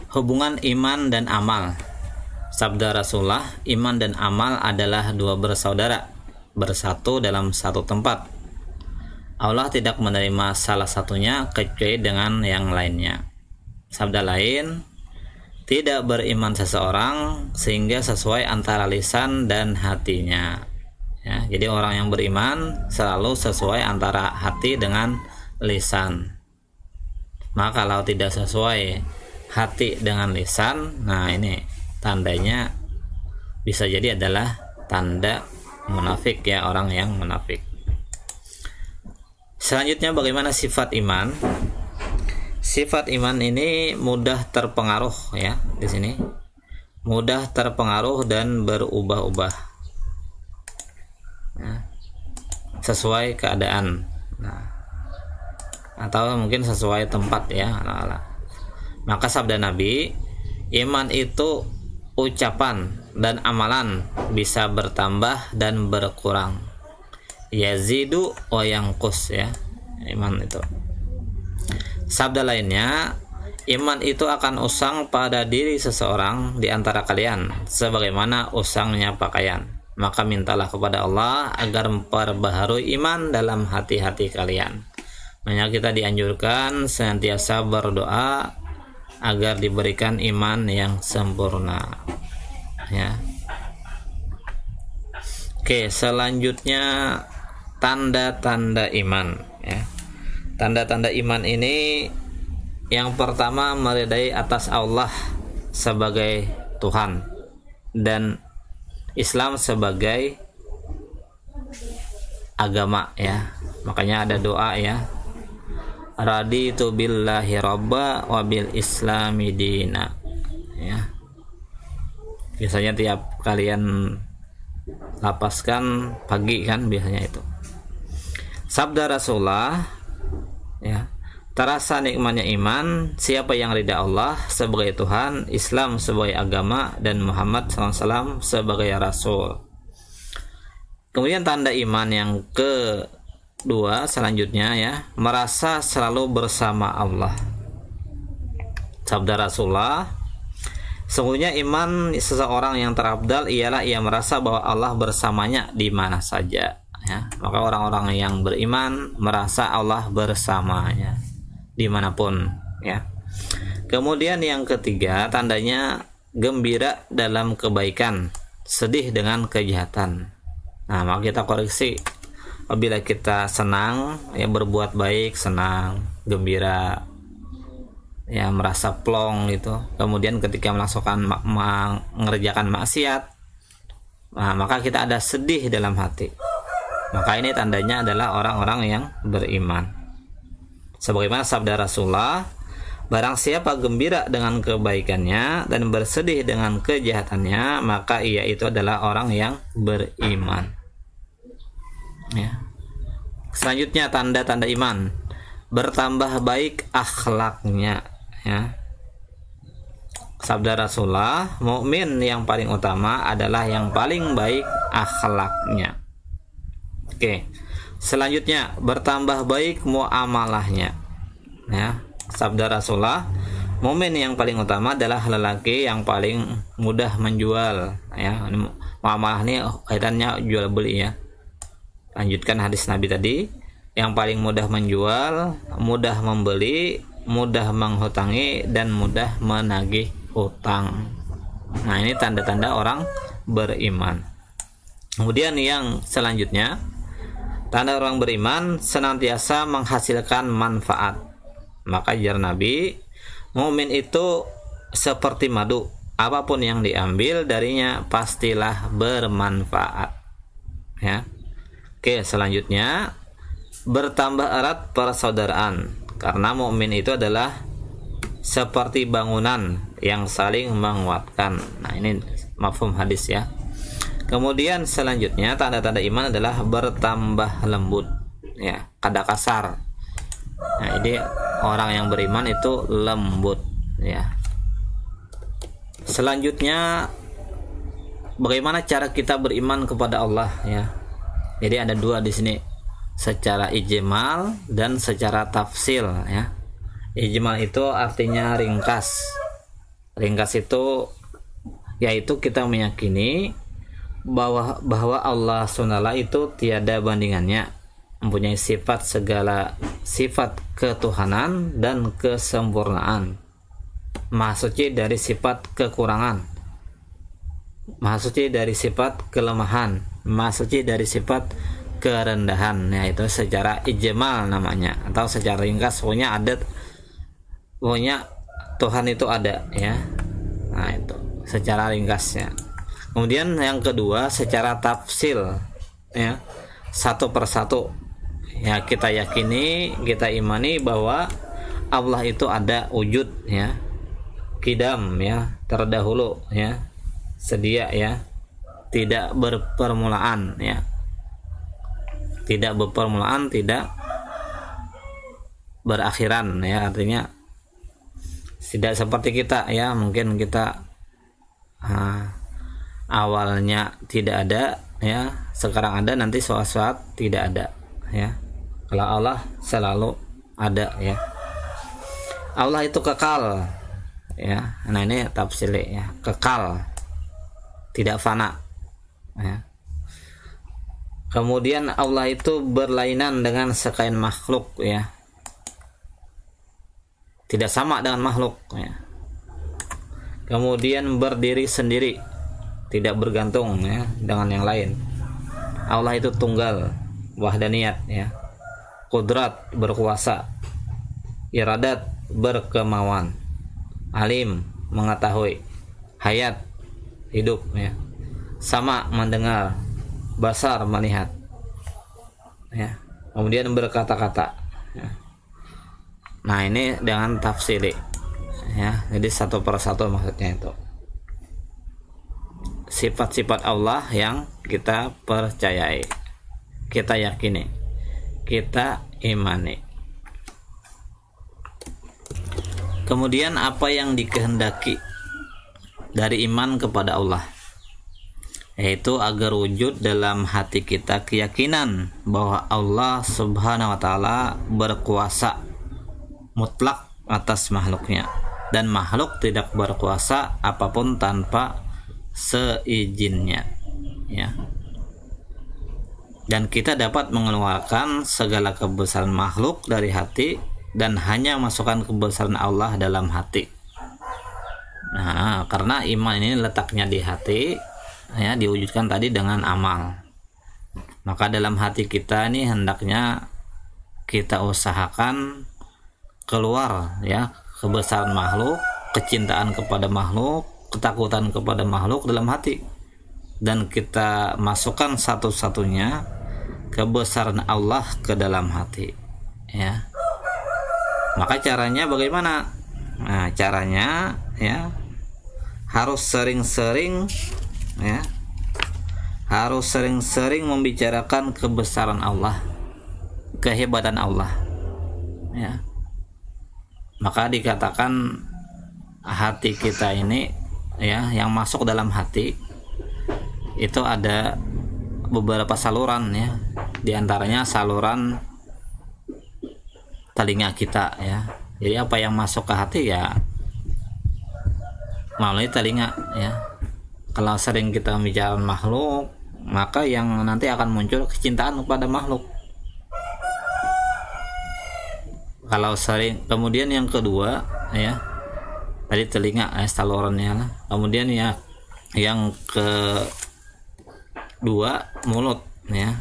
Hubungan iman dan amal. Sabda Rasulullah, iman dan amal adalah dua bersaudara, bersatu dalam satu tempat. Allah tidak menerima salah satunya kecuali dengan yang lainnya. Sabda lain, tidak beriman seseorang sehingga sesuai antara lisan dan hatinya. Ya, jadi orang yang beriman selalu sesuai antara hati dengan lisan. Maka kalau tidak sesuai hati dengan lisan, nah ini tandanya bisa jadi adalah tanda munafik, ya, orang yang munafik. Selanjutnya, bagaimana sifat iman? Sifat iman ini mudah terpengaruh, ya, di sini mudah terpengaruh dan berubah-ubah, ya, sesuai keadaan, nah, atau mungkin sesuai tempat, ya. Maka sabda Nabi, iman itu ucapan dan amalan bisa bertambah dan berkurang. Yazidu wa yanqus, ya, iman itu. Sabda lainnya, iman itu akan usang pada diri seseorang di antara kalian sebagaimana usangnya pakaian. Maka mintalah kepada Allah agar memperbaharui iman dalam hati-hati kalian. Makanya kita dianjurkan senantiasa berdoa agar diberikan iman yang sempurna, ya. Oke, selanjutnya tanda-tanda iman, ya. Tanda-tanda iman ini yang pertama, meridai atas Allah sebagai Tuhan dan Islam sebagai agama, ya. Makanya ada doa, ya, raditu billahi robba wa bil islami dina, ya. Biasanya tiap kalian lapaskan pagi kan, biasanya itu. Sabda Rasulullah, ya, terasa nikmatnya iman siapa yang ridha Allah sebagai Tuhan, Islam sebagai agama, dan Muhammad SAW sebagai Rasul. Kemudian tanda iman yang kedua selanjutnya, ya, merasa selalu bersama Allah. Sabda Rasulullah, sesungguhnya iman seseorang yang terabdal ialah ia merasa bahwa Allah bersamanya di mana saja, ya. Maka orang-orang yang beriman merasa Allah bersamanya dimanapun, ya. Kemudian yang ketiga, tandanya gembira dalam kebaikan, sedih dengan kejahatan. Nah, maka kita koreksi. Apabila kita senang, ya, berbuat baik, senang, gembira, ya, merasa plong gitu. Kemudian ketika mengerjakan maksiat, nah, maka kita ada sedih dalam hati. Maka ini tandanya adalah orang-orang yang beriman. Sebagaimana sabda Rasulullah, barang siapa gembira dengan kebaikannya dan bersedih dengan kejahatannya, maka ia itu adalah orang yang beriman, ya. Selanjutnya tanda-tanda iman, bertambah baik akhlaknya, ya. Sabda Rasulullah, mukmin yang paling utama adalah yang paling baik akhlaknya. Oke. Selanjutnya, bertambah baik muamalahnya, ya. Sabda Rasulullah, mukmin yang paling utama adalah lelaki yang paling mudah menjual, ya. Muamalah ini kaitannya jual beli, ya. Lanjutkan hadis Nabi tadi, yang paling mudah menjual, mudah membeli, mudah menghutangi, dan mudah menagih hutang. Nah, ini tanda-tanda orang beriman. Kemudian yang selanjutnya, tanda orang beriman senantiasa menghasilkan manfaat. Maka jar Nabi, mukmin itu seperti madu, apapun yang diambil darinya pastilah bermanfaat, ya. Oke, selanjutnya bertambah erat persaudaraan, karena mukmin itu adalah seperti bangunan yang saling menguatkan. Nah, ini mafhum hadis, ya. Kemudian selanjutnya tanda-tanda iman adalah bertambah lembut, ya, kada kasar. Nah, ini orang yang beriman itu lembut, ya. Selanjutnya, bagaimana cara kita beriman kepada Allah, ya. Jadi ada dua di sini, secara ijmal dan secara tafsil, ya. Ijmal itu artinya ringkas, Ringkas itu yaitu kita meyakini bahwa Allah SWT itu tiada bandingannya, mempunyai segala sifat ketuhanan dan kesempurnaan, maha suci dari sifat kekurangan, maha suci dari sifat kelemahan, maha suci dari sifat kerendahan. Ya, itu secara ijmal namanya, atau secara ringkas pokoknya Tuhan itu ada, ya. Nah, itu secara ringkasnya. Kemudian yang kedua secara tafsil, ya, satu persatu, ya, kita yakini, kita imani bahwa Allah itu ada wujud, ya, qidam, ya, terdahulu, ya, sedia, ya, tidak berpermulaan, ya, tidak berpermulaan, tidak berakhiran, ya, artinya tidak seperti kita, ya, mungkin kita awalnya tidak ada, ya, sekarang ada, nanti suatu tidak ada, ya. Kalau Allah selalu ada, ya. Allah itu kekal, ya. Nah, ini tafsirnya, ya, kekal, tidak fana, ya. Kemudian Allah itu berlainan dengan sekalian makhluk, ya, tidak sama dengan makhluk, ya. Kemudian berdiri sendiri, tidak bergantung, ya, dengan yang lain. Allah itu tunggal, wahdaniyat, ya. Qudrat, berkuasa. Iradat, berkemauan. Alim, mengetahui. Hayat, hidup, ya. Sama, mendengar. Basar, melihat, ya. Kemudian berkata-kata, ya. Nah, ini dengan tafsiri, ya. Jadi satu persatu maksudnya itu sifat-sifat Allah yang kita percayai, kita yakini, kita imani. Kemudian apa yang dikehendaki dari iman kepada Allah, yaitu agar wujud dalam hati kita keyakinan bahwa Allah Subhanahu wa taala berkuasa mutlak atas makhluknya, dan makhluk tidak berkuasa apapun tanpa seizinnya, ya. Dan kita dapat mengeluarkan segala kebesaran makhluk dari hati dan hanya masukkan kebesaran Allah dalam hati. Nah, karena iman ini letaknya di hati, ya, diwujudkan tadi dengan amal. Maka dalam hati kita ini hendaknya kita usahakan keluar, ya, kebesaran makhluk, kecintaan kepada makhluk, ketakutan kepada makhluk dalam hati, dan kita masukkan satu-satunya kebesaran Allah ke dalam hati, ya. Maka caranya bagaimana? Nah, caranya, ya, harus sering-sering, ya, harus sering-sering membicarakan kebesaran Allah, kehebatan Allah, ya. Maka dikatakan hati kita ini, ya, yang masuk dalam hati itu ada beberapa saluran, ya. Di antaranya saluran telinga kita, ya. Jadi apa yang masuk ke hati, ya, melalui telinga, ya. Kalau sering kita membicarakan makhluk, maka yang nanti akan muncul kecintaan kepada makhluk. Kalau sering, kemudian yang kedua, ya, tadi telinga, salurannya lah. Kemudian, ya, yang kedua mulut, ya.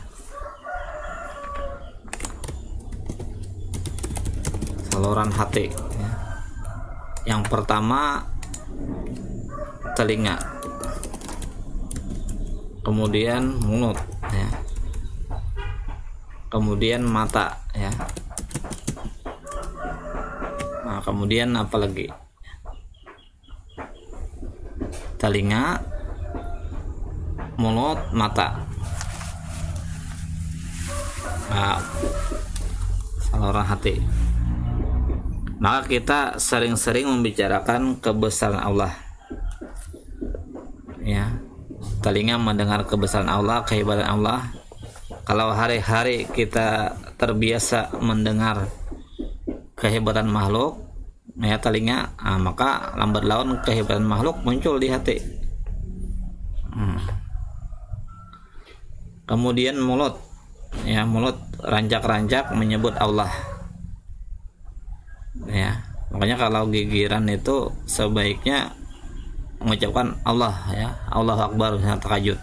Saluran hati, ya. Yang pertama telinga, kemudian mulut, ya. Kemudian mata, ya. Nah, kemudian apa lagi? Telinga, mulut, mata. Nah, saluran hati. Maka kita sering-sering membicarakan kebesaran Allah, ya. Telinga mendengar kebesaran Allah, kehebatan Allah. Kalau hari-hari kita terbiasa mendengar kehebatan makhluk, ya telinga, maka lambat laun kehebatan makhluk muncul di hati. Kemudian mulut, ya, mulut rancak-rancak menyebut Allah, ya. Makanya kalau gigiran itu sebaiknya mengucapkan Allah, ya, Allahu Akbar, tahajud.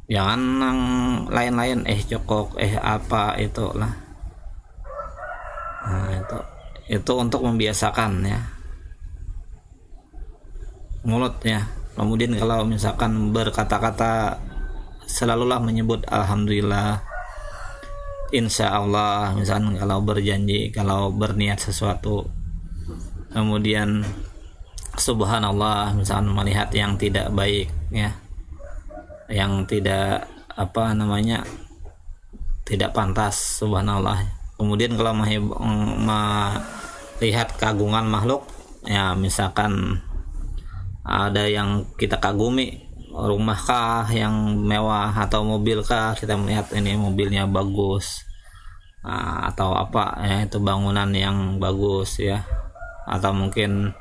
Jangan yang lain-lain, cokok, apa itu lah. Nah, itu untuk membiasakan, ya, mulut, ya. Kemudian kalau misalkan berkata-kata, selalulah menyebut alhamdulillah, insya Allah, misalkan kalau berjanji, kalau berniat sesuatu. Kemudian subhanallah, misalkan melihat yang tidak baik, ya, yang tidak tidak pantas, subhanallah. Kemudian kalau melihat keagungan makhluk, ya, misalkan ada yang kita kagumi, rumahkah yang mewah atau mobilkah, kita melihat ini mobilnya bagus, atau apa, ya, itu bangunan yang bagus, ya, atau mungkin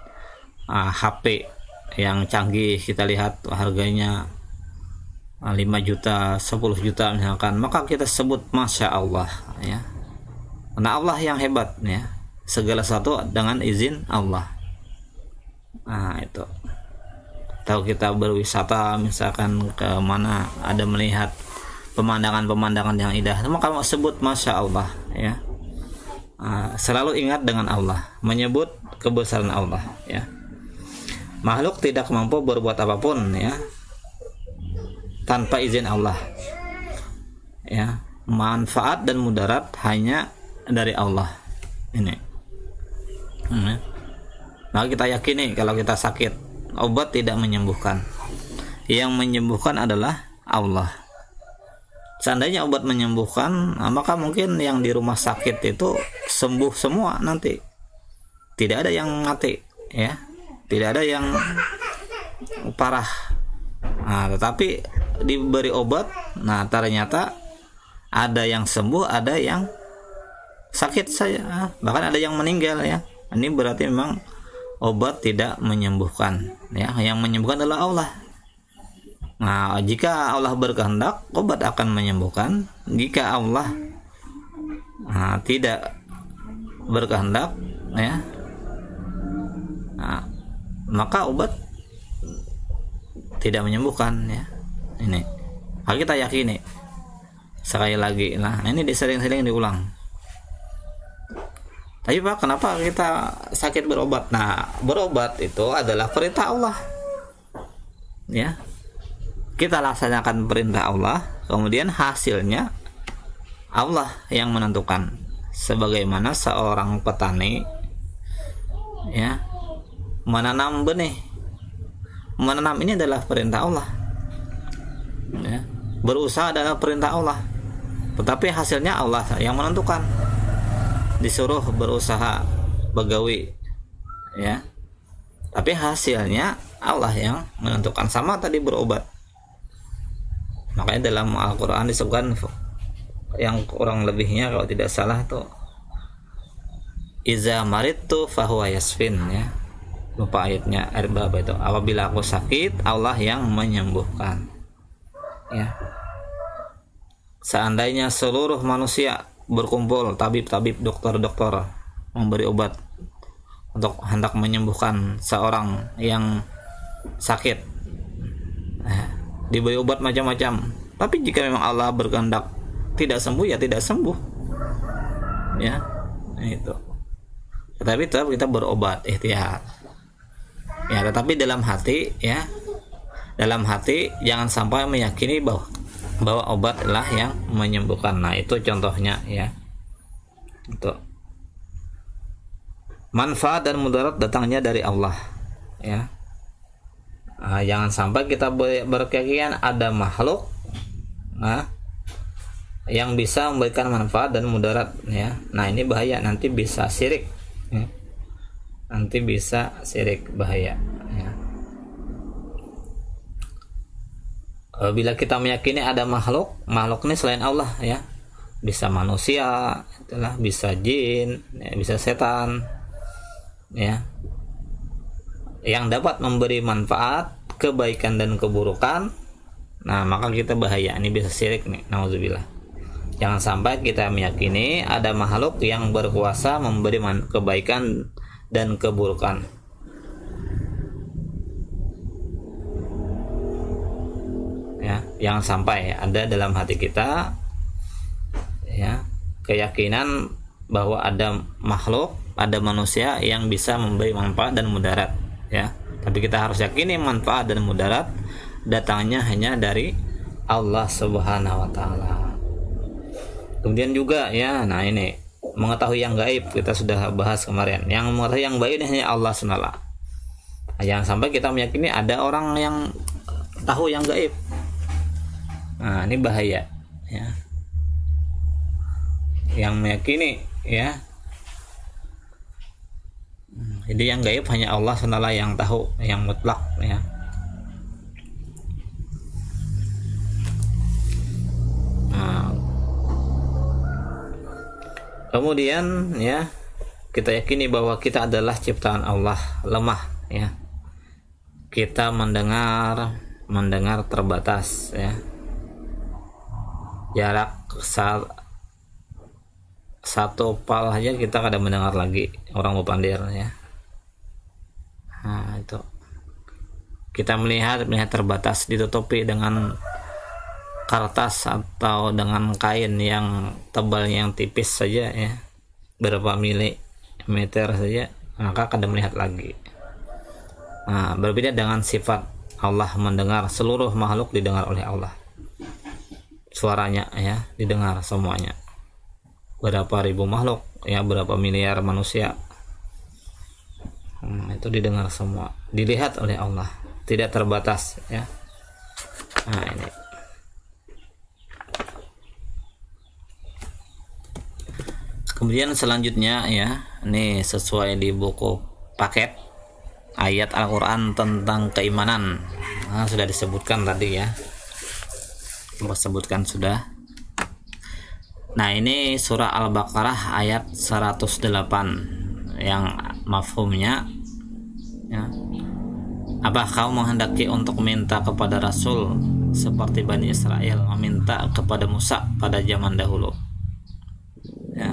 HP yang canggih, kita lihat harganya 5 juta, 10 juta misalkan, maka kita sebut masya Allah, ya, karena Allah yang hebat, ya, segala sesuatu dengan izin Allah. Nah, itu. Atau kita berwisata misalkan ke mana, ada melihat pemandangan-pemandangan yang indah, maka sebut masya Allah, ya. Selalu ingat dengan Allah, menyebut kebesaran Allah, ya. Makhluk tidak mampu berbuat apapun, ya, tanpa izin Allah, ya. Manfaat dan mudarat hanya dari Allah, ini. Maka kita yakini kalau kita sakit, obat tidak menyembuhkan, yang menyembuhkan adalah Allah. Seandainya obat menyembuhkan, maka mungkin yang di rumah sakit itu sembuh semua nanti, tidak ada yang mati, ya, tidak ada yang parah. Tetapi diberi obat, ternyata ada yang sembuh, ada yang sakit saja, bahkan ada yang meninggal, ya. Ini berarti memang obat tidak menyembuhkan, ya. Yang menyembuhkan adalah Allah. Nah, jika Allah berkehendak, obat akan menyembuhkan. Jika Allah tidak berkehendak, ya, maka obat tidak menyembuhkan, ya. Ini harus kita yakini. Sekali lagi, ini disering-sering diulang. Tapi Pak, kenapa kita sakit berobat? Berobat itu adalah perintah Allah, ya. Kita laksanakan perintah Allah, kemudian hasilnya Allah yang menentukan. Sebagaimana seorang petani, ya, menanam benih. Menanam ini adalah perintah Allah, ya. Berusaha adalah perintah Allah, tetapi hasilnya Allah yang menentukan. Disuruh berusaha begawi, ya, tapi hasilnya Allah yang menentukan. Sama tadi berobat, makanya dalam Al-Quran disebutkan yang kurang lebihnya kalau tidak salah tuh, iza maridtu fahuwa yasfin, ya. Lupa ayatnya, ayat berapa itu? Apabila aku sakit, Allah yang menyembuhkan, ya. Seandainya seluruh manusia berkumpul, tabib-tabib, dokter-dokter, memberi obat untuk hendak menyembuhkan seorang yang sakit, diberi obat macam-macam, tapi jika memang Allah berkehendak tidak sembuh, ya tidak sembuh, ya, itu. Tetapi tetap kita berobat, ihtiyat, ya, tetapi dalam hati, ya, dalam hati jangan sampai meyakini bahwa obat adalah yang menyembuhkan. Nah, itu contohnya, ya. Itu manfaat dan mudarat datangnya dari Allah, ya. Jangan sampai kita berkeyakinan ada makhluk, yang bisa memberikan manfaat dan mudarat, ya. Nah, ini bahaya, nanti bisa syirik, ya. Nanti bisa syirik, bahaya, ya. Bila kita meyakini ada makhluk ini selain Allah, ya, bisa manusia, itulah, bisa jin, ya, bisa setan, ya, yang dapat memberi manfaat, kebaikan dan keburukan, nah maka kita bahaya, ini bisa syirik nih, nauzubillah. Jangan sampai kita meyakini ada makhluk yang berkuasa memberi kebaikan dan keburukan. Ya, jangan sampai ada dalam hati kita ya keyakinan bahwa ada makhluk, ada manusia yang bisa memberi manfaat dan mudarat, ya. Tapi kita harus yakini manfaat dan mudarat datangnya hanya dari Allah Subhanahu wa taala. Kemudian juga ya, nah ini mengetahui yang gaib, kita sudah bahas kemarin. Yang mengetahui yang gaib hanya Allah SWT. Nah, jangan sampai kita meyakini ada orang yang tahu yang gaib. Nah, ini bahaya ya. Yang meyakini ya, jadi yang gaib hanya Allah SWT yang tahu, yang mutlak ya. Nah, kemudian ya, kita yakini bahwa kita adalah ciptaan Allah, lemah ya. Kita mendengar terbatas ya. Jarak satu pal aja kita kadang mendengar lagi orang Mupandir ya. Nah, itu kita melihat terbatas, ditutupi dengan kertas atau dengan kain yang tebalnya yang tipis saja ya, berapa milimeter saja, maka kadang melihat lagi. Nah, berbeda dengan sifat Allah mendengar, seluruh makhluk didengar oleh Allah, suaranya ya didengar semuanya, berapa ribu makhluk ya, berapa miliar manusia, itu didengar semua, dilihat oleh Allah, tidak terbatas ya. Nah, ini kemudian selanjutnya ya, ini sesuai di buku paket ayat Al-Quran tentang keimanan. Nah, sudah disebutkan tadi ya, disebutkan sudah. Nah, ini surah Al-Baqarah ayat 108 yang mafhumnya ya, apa kau menghendaki untuk minta kepada Rasul seperti Bani Israel meminta kepada Musa pada zaman dahulu ya.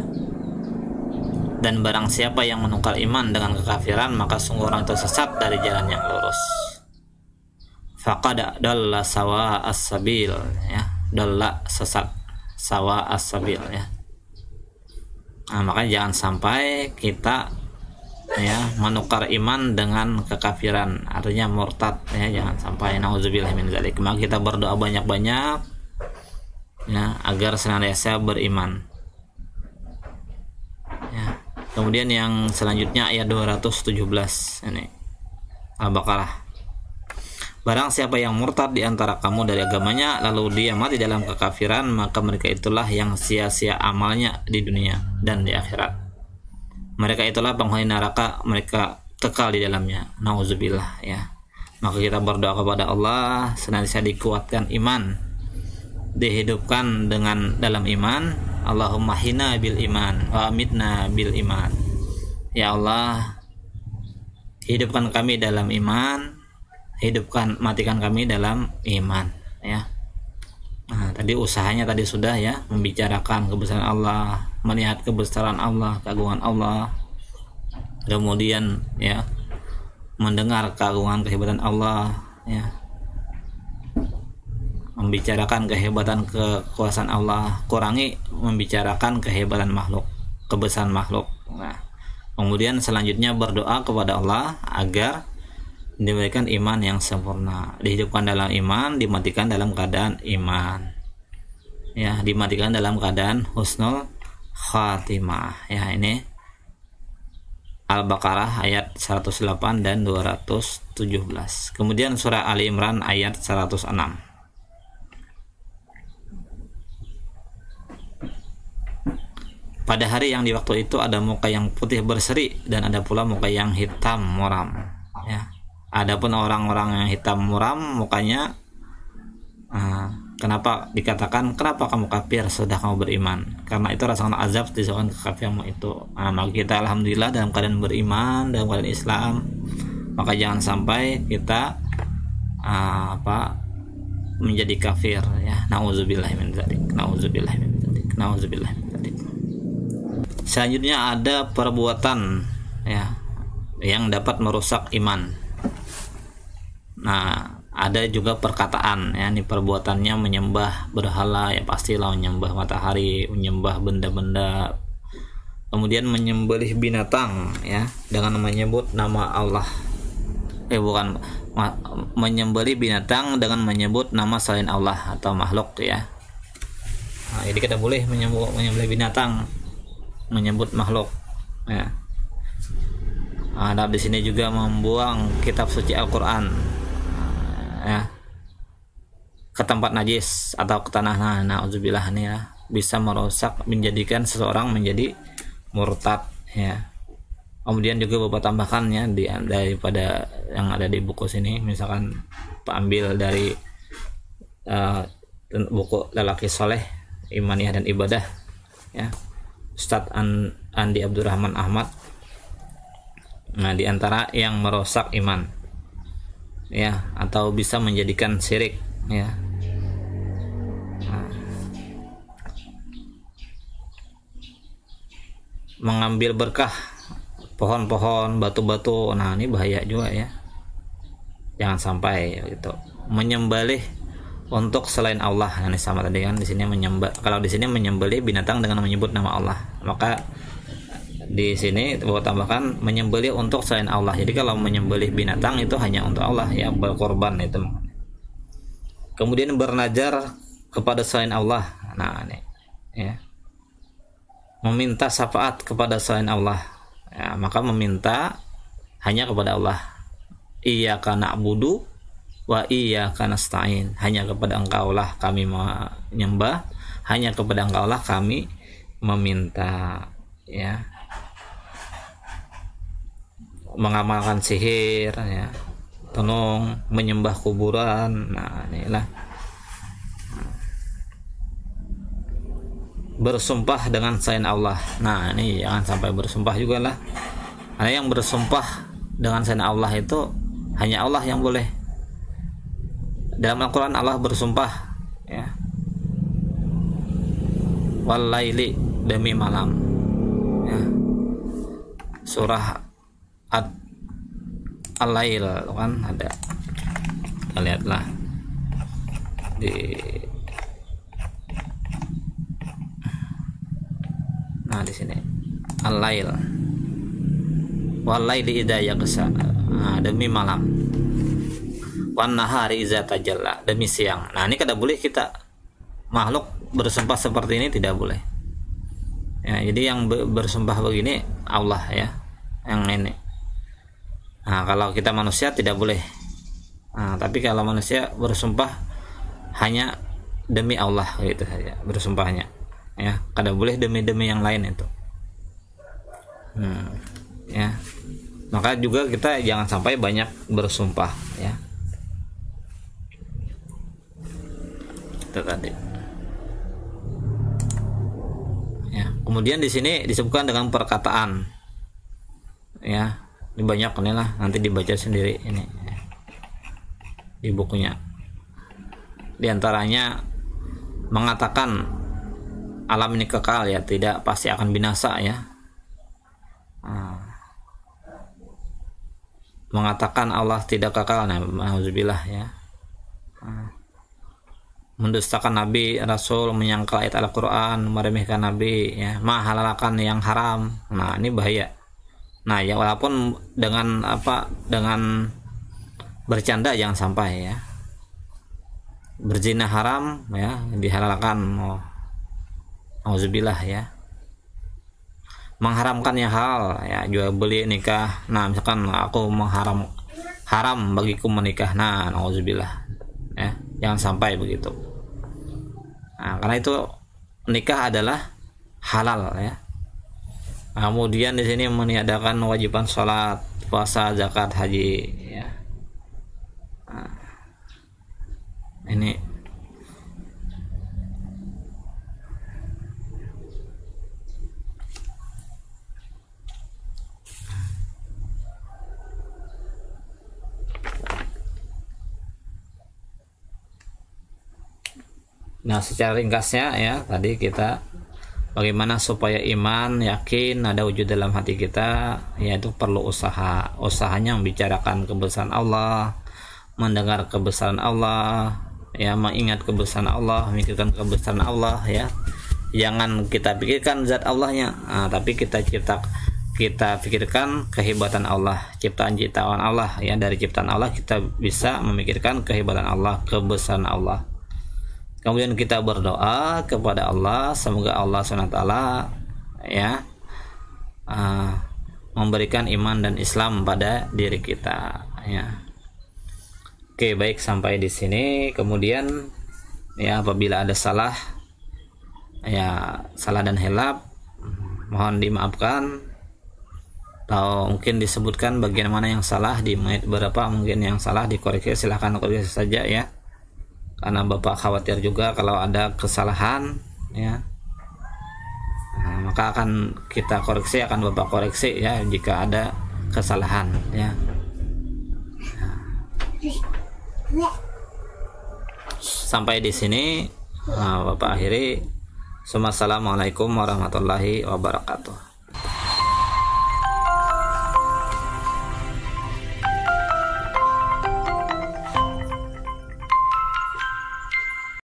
Dan barang siapa yang menukar iman dengan kekafiran, maka sungguh orang itu sesat dari jalan yang lurus. Faqad dalla sawa as-sabil ya, dalla sesat, sawa as-sabil ya. Nah, makanya jangan sampai kita ya menukar iman dengan kekafiran, artinya murtad ya, jangan sampai, nauzubillah min dzalik. Maka kita berdoa banyak-banyak ya agar senantiasa beriman. Ya. Kemudian yang selanjutnya ayat 217 ini Al-Baqarah. Barang siapa yang murtad di antara kamu dari agamanya lalu dia mati dalam kekafiran, maka mereka itulah yang sia-sia amalnya di dunia dan di akhirat. Mereka itulah penghuni neraka, mereka kekal di dalamnya. Nauzubillah ya. Maka kita berdoa kepada Allah senantiasa dikuatkan iman, dihidupkan dengan dalam iman. Allahumma hina bil iman wa amitna bil iman. Ya Allah, hidupkan kami dalam iman, matikan kami dalam iman ya. Nah, tadi usahanya tadi sudah ya, membicarakan kebesaran Allah, melihat kebesaran Allah, keagungan Allah. Kemudian ya, mendengar keagungan kehebatan Allah ya. Membicarakan kehebatan kekuasaan Allah, kurangi membicarakan kehebatan makhluk, kebesaran makhluk. Nah, kemudian selanjutnya berdoa kepada Allah agar diberikan iman yang sempurna, dihidupkan dalam iman, dimatikan dalam keadaan iman ya, dimatikan dalam keadaan husnul khatimah ya. Ini Al-Baqarah ayat 108 dan 217. Kemudian surah Ali Imran ayat 106. Pada hari yang di waktu itu ada muka yang putih berseri dan ada pula muka yang hitam muram ya. Adapun orang-orang yang hitam muram mukanya Kenapa dikatakan kenapa kamu kafir sudah kamu beriman? Karena itu rasakan azab disebabkan kekafiranmu itu. Nah, maka kita alhamdulillah dalam keadaan beriman, dalam keadaan Islam. Maka jangan sampai kita menjadi kafir ya. Nauzubillah min dzalik. Nauzubillah min dzalik. Nauzubillah min dzalik. Selanjutnya ada perbuatan ya yang dapat merusak iman. Nah, ada juga perkataan ya, ini perbuatannya menyembah berhala ya, pastilah menyembah matahari, menyembah benda-benda, kemudian menyembelih binatang ya dengan menyebut nama Allah. Bukan menyembelih binatang dengan menyebut nama selain Allah atau makhluk ya. Nah, jadi kita boleh menyembelih binatang, menyebut makhluk ya. Ada di sini juga membuang kitab suci Al-Qur'an ya ke tempat najis atau ke tanah. Nauzubillah ini ya, bisa merusak, menjadikan seseorang menjadi murtad ya. Kemudian juga Bapak tambahkan ya daripada yang ada di buku sini, misalkan ambil dari buku Lelaki Soleh Imaniyah dan Ibadah ya, Ustadz Andi Abdurrahman Ahmad. Nah, di antara yang merusak iman ya, atau bisa menjadikan syirik ya. Mengambil berkah pohon-pohon, batu-batu. Nah, ini bahaya juga ya. Jangan sampai gitu. Menyembelih untuk selain Allah. Nah, ini sama tadi kan, di sini menyembah. Kalau di sini menyembelih binatang dengan menyebut nama Allah, maka di sini Bapak tambahkan menyembelih untuk selain Allah. Jadi kalau menyembelih binatang itu hanya untuk Allah ya, berkorban itu. Kemudian bernazar kepada selain Allah. Nah, ini ya. Meminta syafaat kepada selain Allah. Ya, maka meminta hanya kepada Allah. Iyyaka na'budu wa iyyaka nasta'in. Hanya kepada Engkau lah kami menyembah, hanya kepada Engkau lah kami meminta ya. Mengamalkan sihir ya, tenung, menyembah kuburan. Nah, inilah bersumpah dengan selain Allah. Nah, ini jangan sampai bersumpah juga lah. Ada yang bersumpah dengan selain Allah itu hanya Allah yang boleh. Dalam Al-Quran Allah bersumpah ya, walaili, demi malam ya. Surah Al-Lail kan ada, kita lihatlah di di sini Al-Lail, walaili idza yaghsha, demi malam, wan nahari idza tajalla, demi siang. Nah, ini kada boleh kita makhluk bersumpah seperti ini, tidak boleh ya. Jadi yang bersumpah begini Allah ya, yang ini. Nah, kalau kita manusia tidak boleh. Nah, tapi kalau manusia bersumpah hanya demi Allah gitu saja bersumpahnya ya, kada boleh demi yang lain itu ya. Maka juga kita jangan sampai banyak bersumpah ya. Itu tadi ya. Kemudian di sini disebutkan dengan perkataan ya, ini banyak nih lah, nanti dibaca sendiri ini di bukunya. Di antaranya mengatakan alam ini kekal ya, tidak pasti akan binasa ya. Mengatakan Allah tidak kekal, nah, nauzubillah ya. Mendustakan Nabi Rasul, menyangkal ayat Al-Quran, meremehkan Nabi ya, menghalalkan yang haram. Nah, ini bahaya. Nah ya, walaupun dengan dengan bercanda jangan sampai ya. Berzina haram ya, dihalalkan. Auzubillah ya. Mengharamkan yang halal ya, jual beli, nikah. Nah, misalkan aku haram bagiku menikah. Nah, auzubillah ya, jangan sampai begitu. Nah, karena itu nikah adalah halal ya. Kemudian di sini meniadakan kewajiban sholat, puasa, zakat, haji ya. Nah, ini Nah, secara ringkasnya ya, tadi kita bagaimana supaya iman, yakin ada wujud dalam hati kita, yaitu perlu usaha. Usahanya membicarakan kebesaran Allah, mendengar kebesaran Allah, ya, mengingat kebesaran Allah, memikirkan kebesaran Allah, ya. Jangan kita pikirkan zat Allahnya, tapi kita pikirkan kehebatan Allah, ciptaan Allah, ya. Dari ciptaan Allah kita bisa memikirkan kehebatan Allah, kebesaran Allah. Kemudian kita berdoa kepada Allah, semoga Allah SWT ya memberikan iman dan Islam pada diri kita, ya. Oke, baik, sampai di sini. Kemudian ya, apabila ada salah dan hilaf, mohon dimaafkan. Atau mungkin disebutkan bagian mana yang salah di menit berapa, mungkin yang salah dikoreksi, silahkan koreksi saja ya. Karena Bapak khawatir juga kalau ada kesalahan, ya. Nah, maka akan kita koreksi, akan Bapak koreksi ya jika ada kesalahan, ya. Sampai di sini Bapak akhiri. Assalamualaikum warahmatullahi wabarakatuh.